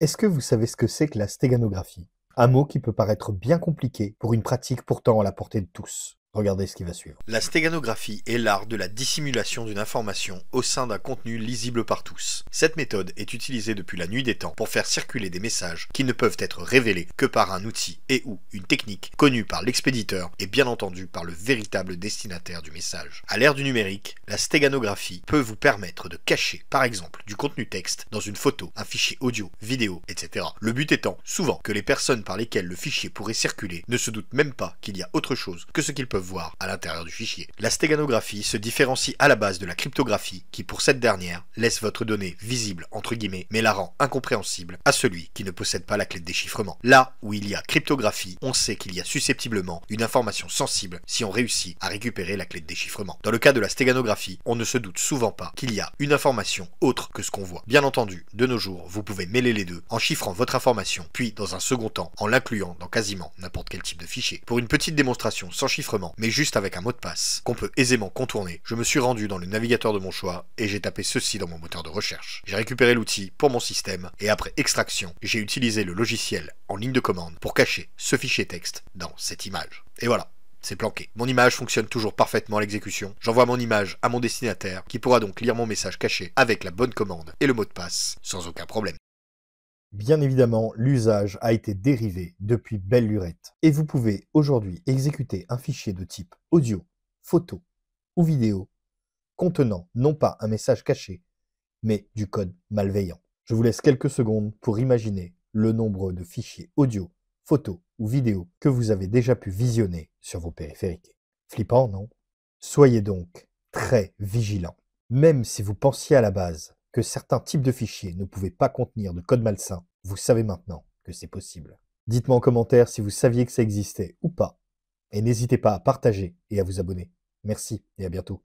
Est-ce que vous savez ce que c'est que la stéganographie? Un mot qui peut paraître bien compliqué pour une pratique pourtant à la portée de tous. Regardez ce qui va suivre. La stéganographie est l'art de la dissimulation d'une information au sein d'un contenu lisible par tous. Cette méthode est utilisée depuis la nuit des temps pour faire circuler des messages qui ne peuvent être révélés que par un outil et ou une technique connue par l'expéditeur et bien entendu par le véritable destinataire du message. À l'ère du numérique, la stéganographie peut vous permettre de cacher par exemple du contenu texte dans une photo, un fichier audio, vidéo, etc. Le but étant souvent que les personnes par lesquelles le fichier pourrait circuler ne se doutent même pas qu'il y a autre chose que ce qu'ils peuvent voir à l'intérieur du fichier. La stéganographie se différencie à la base de la cryptographie qui, pour cette dernière, laisse votre donnée visible entre guillemets mais la rend incompréhensible à celui qui ne possède pas la clé de déchiffrement. Là où il y a cryptographie, on sait qu'il y a susceptiblement une information sensible si on réussit à récupérer la clé de déchiffrement. Dans le cas de la stéganographie, on ne se doute souvent pas qu'il y a une information autre que ce qu'on voit. Bien entendu, de nos jours, vous pouvez mêler les deux en chiffrant votre information, puis dans un second temps en l'incluant dans quasiment n'importe quel type de fichier. Pour une petite démonstration sans chiffrement, mais juste avec un mot de passe, qu'on peut aisément contourner, je me suis rendu dans le navigateur de mon choix et j'ai tapé ceci dans mon moteur de recherche. J'ai récupéré l'outil pour mon système et après extraction, j'ai utilisé le logiciel en ligne de commande pour cacher ce fichier texte dans cette image. Et voilà. C'est planqué. Mon image fonctionne toujours parfaitement à l'exécution. J'envoie mon image à mon destinataire qui pourra donc lire mon message caché avec la bonne commande et le mot de passe sans aucun problème. Bien évidemment, l'usage a été dérivé depuis belle lurette. Et vous pouvez aujourd'hui exécuter un fichier de type audio, photo ou vidéo contenant non pas un message caché, mais du code malveillant. Je vous laisse quelques secondes pour imaginer le nombre de fichiers audio, photos ou vidéos que vous avez déjà pu visionner sur vos périphériques. Flippant, non? Soyez donc très vigilants. Même si vous pensiez à la base que certains types de fichiers ne pouvaient pas contenir de code malsain, vous savez maintenant que c'est possible. Dites-moi en commentaire si vous saviez que ça existait ou pas. Et n'hésitez pas à partager et à vous abonner. Merci et à bientôt.